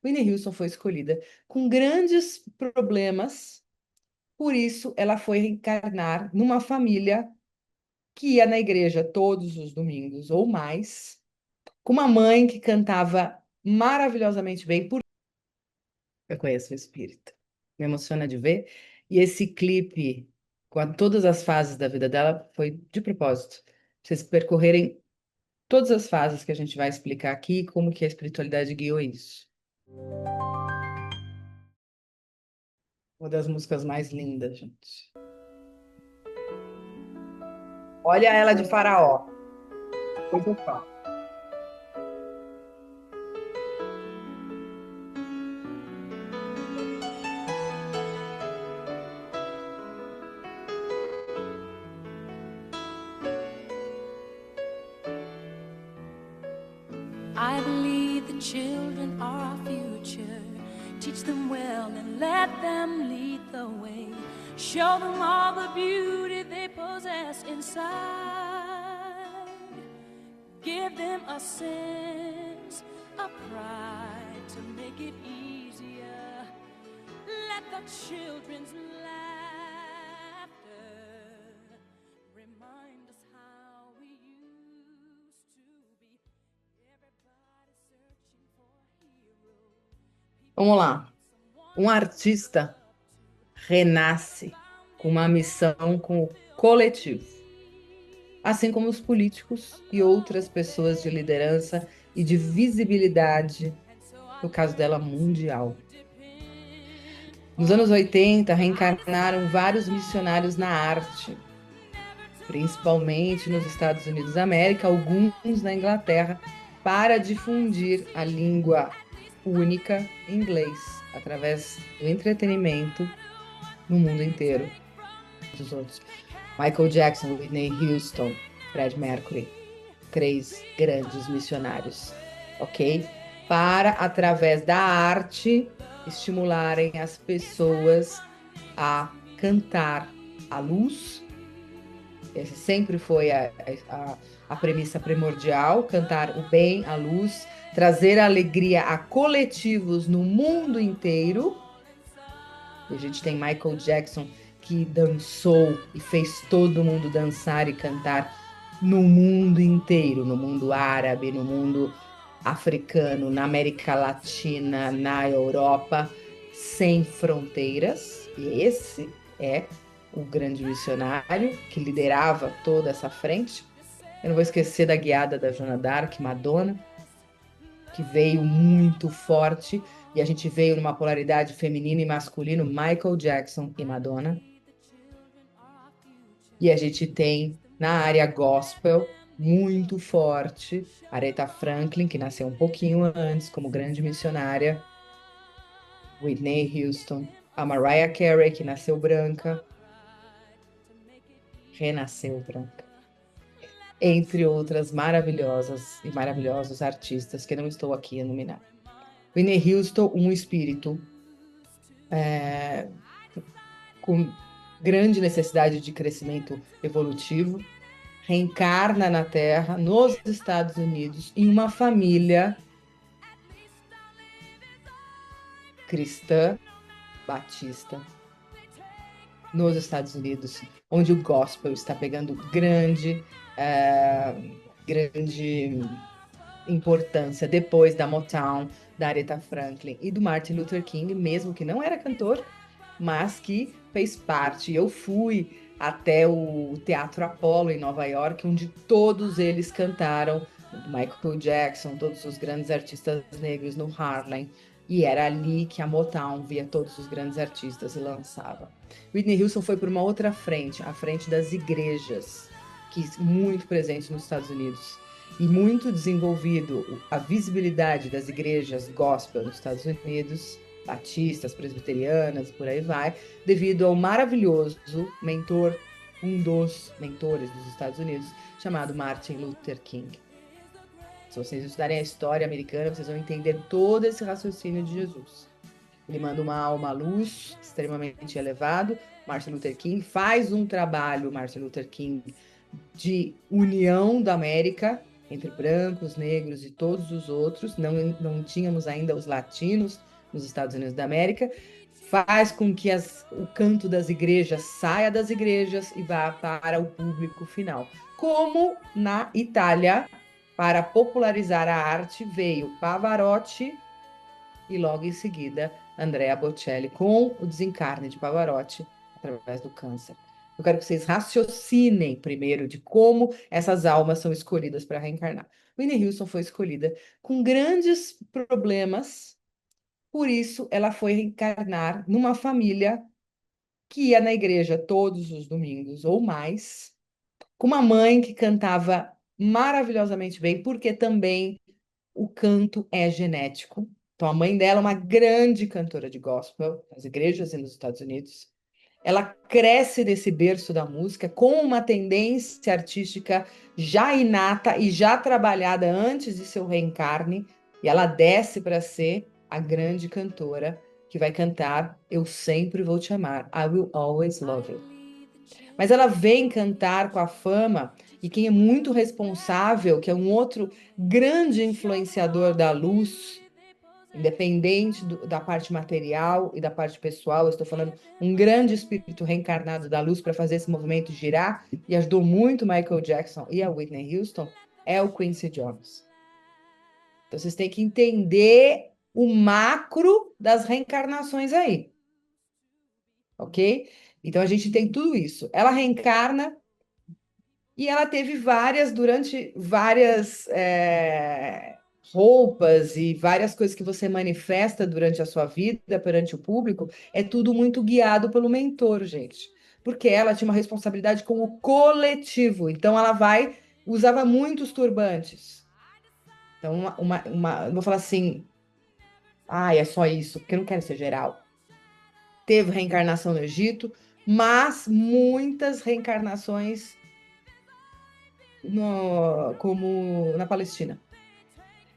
Whitney Houston foi escolhida com grandes problemas, por isso ela foi reencarnar numa família que ia na igreja todos os domingos ou mais, com uma mãe que cantava maravilhosamente bem. Eu conheço o espírito. Me emociona de ver. E esse clipe, todas as fases da vida dela, foi de propósito. Pra vocês percorrerem todas as fases que a gente vai explicar aqui, como que a espiritualidade guiou isso. Uma das músicas mais lindas, gente. Olha ela de faraó. Depois eu falo. I believe the children are our future. Teach them well and let them lead the way. Show them all the beauty they possess inside. Give them a sense of pride to make it easier. Let the children's laughter remind us how we used to be. Everybody searching for a hero. Vamos lá. Um artista renasce com uma missão com o coletivo, assim como os políticos e outras pessoas de liderança e de visibilidade, no caso dela, mundial. Nos anos 80, reencarnaram vários missionários na arte, principalmente nos Estados Unidos da América, alguns na Inglaterra, para difundir a língua única inglês, através do entretenimento no mundo inteiro. Dos outros. Michael Jackson, Whitney Houston, Fred Mercury, 3 grandes missionários, ok? Para, através da arte, estimularem as pessoas a cantar a luz. Essa sempre foi a premissa primordial: cantar o bem, a luz, trazer alegria a coletivos no mundo inteiro. E a gente tem Michael Jackson, que dançou e fez todo mundo dançar e cantar no mundo inteiro, no mundo árabe, no mundo africano, na América Latina, na Europa, sem fronteiras. E esse é o grande missionário que liderava toda essa frente. Eu não vou esquecer da guiada da Joana d'Arc, Madonna, que veio muito forte, e a gente veio numa polaridade feminina e masculino, Michael Jackson e Madonna. E a gente tem na área gospel muito forte Aretha Franklin, que nasceu um pouquinho antes como grande missionária, Whitney Houston, a Mariah Carey, que nasceu branca, renasceu branca, entre outras maravilhosas e maravilhosos artistas que não estou aqui a nominar. Whitney Houston, um espírito com grande necessidade de crescimento evolutivo, reencarna na Terra, nos Estados Unidos, em uma família cristã batista, nos Estados Unidos, onde o gospel está pegando grande importância depois da Motown, da Aretha Franklin e do Martin Luther King, mesmo que não era cantor, mas que fez parte. Eu fui até o Teatro Apollo em Nova York, onde todos eles cantaram, Michael Jackson, todos os grandes artistas negros no Harlem, e era ali que a Motown via todos os grandes artistas e lançava. Whitney Houston foi por uma outra frente, a frente das igrejas, que muito presente nos Estados Unidos e muito desenvolvido a visibilidade das igrejas gospel nos Estados Unidos, batistas, presbiterianas, por aí vai, devido ao maravilhoso mentor, um dos mentores dos Estados Unidos, chamado Martin Luther King. Se vocês estudarem a história americana, vocês vão entender todo esse raciocínio de Jesus. Ele manda uma alma à luz, extremamente elevado. Martin Luther King faz um trabalho, Martin Luther King, de união da América, entre brancos, negros e todos os outros, não tínhamos ainda os latinos nos Estados Unidos da América, faz com que o canto das igrejas saia das igrejas e vá para o público final. Como na Itália, para popularizar a arte, veio Pavarotti e logo em seguida Andrea Bocelli, com o desencarne de Pavarotti através do câncer. Eu quero que vocês raciocinem primeiro de como essas almas são escolhidas para reencarnar. Whitney Houston foi escolhida com grandes problemas, por isso ela foi reencarnar numa família que ia na igreja todos os domingos ou mais, com uma mãe que cantava maravilhosamente bem, porque também o canto é genético. Então, a mãe dela é uma grande cantora de gospel nas igrejas e nos Estados Unidos. Ela cresce nesse berço da música com uma tendência artística já inata e já trabalhada antes de seu reencarne, e ela desce para ser a grande cantora que vai cantar Eu Sempre Vou Te Amar, I Will Always Love You. Mas ela vem cantar com a fama, e quem é muito responsável, que é um outro grande influenciador da luz, independente da parte material e da parte pessoal, eu estou falando um grande espírito reencarnado da luz para fazer esse movimento girar, e ajudou muito Michael Jackson e a Whitney Houston, é o Quincy Jones. Então vocês têm que entender o macro das reencarnações aí, ok? Então a gente tem tudo isso. Ela reencarna e ela teve durante várias roupas e várias coisas que você manifesta durante a sua vida perante o público, é tudo muito guiado pelo mentor, gente. Porque ela tinha uma responsabilidade com o coletivo. Então ela usava muitos turbantes. Então, não vou falar assim, é só isso, porque eu não quero ser geral. Teve reencarnação no Egito, mas muitas reencarnações como na Palestina.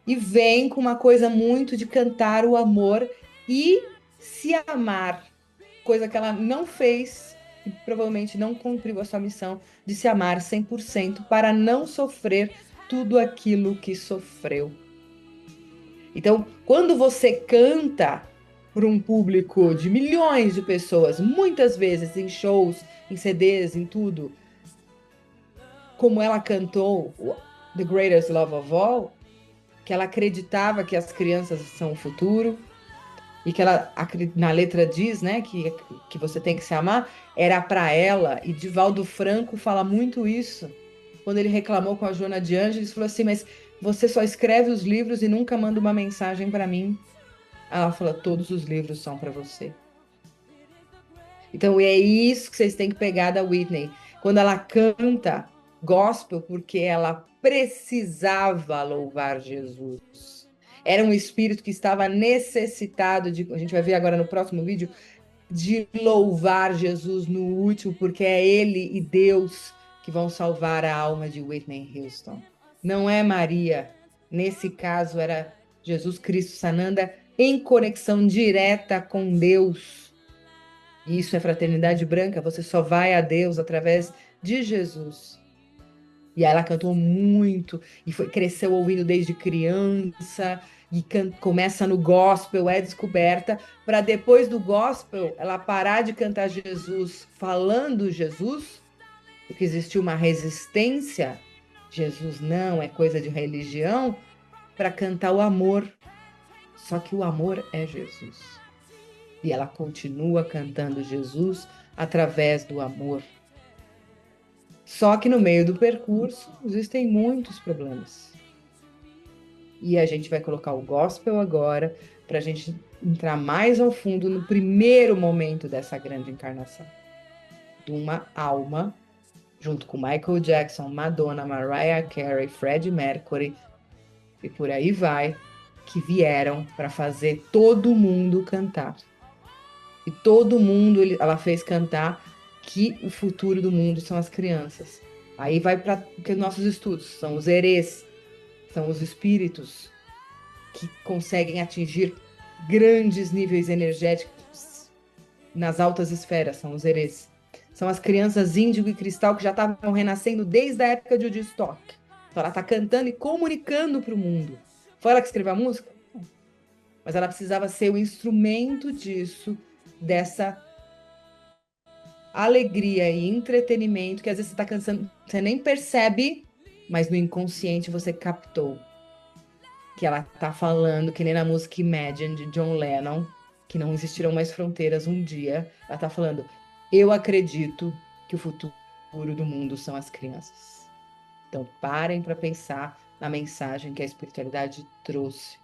E vem com uma coisa muito de cantar o amor e se amar, coisa que ela não fez e provavelmente não cumpriu a sua missão de se amar 100% para não sofrer tudo aquilo que sofreu. Então, quando você canta para um público de milhões de pessoas, muitas vezes em shows, em CDs, em tudo, como ela cantou The Greatest Love of All, que ela acreditava que as crianças são o futuro, e que ela, na letra diz, né, que você tem que se amar, era para ela, e Divaldo Franco fala muito isso, quando ele reclamou com a Joana de Ângeles, falou assim, mas você só escreve os livros e nunca manda uma mensagem para mim. Ela falou, todos os livros são para você. Então é isso que vocês têm que pegar da Whitney. Quando ela canta gospel, porque ela precisava louvar Jesus. Era um espírito que estava necessitado a gente vai ver agora no próximo vídeo, de louvar Jesus no último, porque é Ele e Deus que vão salvar a alma de Whitney Houston. Não é Maria. Nesse caso, era Jesus Cristo Sananda em conexão direta com Deus. E isso é fraternidade branca. Você só vai a Deus através de Jesus. E aí ela cantou muito e cresceu ouvindo desde criança e começa no gospel, é descoberta, para depois do gospel ela parar de cantar Jesus falando Jesus, porque existiu uma resistência, Jesus não é coisa de religião, para cantar o amor. Só que o amor é Jesus. E ela continua cantando Jesus através do amor. Só que no meio do percurso existem muitos problemas. E a gente vai colocar o gospel agora para a gente entrar mais ao fundo no primeiro momento dessa grande encarnação. De uma alma, junto com Michael Jackson, Madonna, Mariah Carey, Freddie Mercury e por aí vai, que vieram para fazer todo mundo cantar. E todo mundo ela fez cantar que o futuro do mundo são as crianças. Aí vai para os nossos estudos, são os herês, são os espíritos que conseguem atingir grandes níveis energéticos nas altas esferas, são os herês. São as crianças índigo e cristal que já estavam renascendo desde a época de Woodstock. Então ela está cantando e comunicando para o mundo. Foi ela que escreveu a música? Não. Mas ela precisava ser o instrumento disso, dessa alegria e entretenimento que às vezes você está cansando, você nem percebe, mas no inconsciente você captou que ela tá falando, que nem na música Imagine de John Lennon, que não existirão mais fronteiras um dia. Ela tá falando, eu acredito que o futuro do mundo são as crianças. Então parem para pensar na mensagem que a espiritualidade trouxe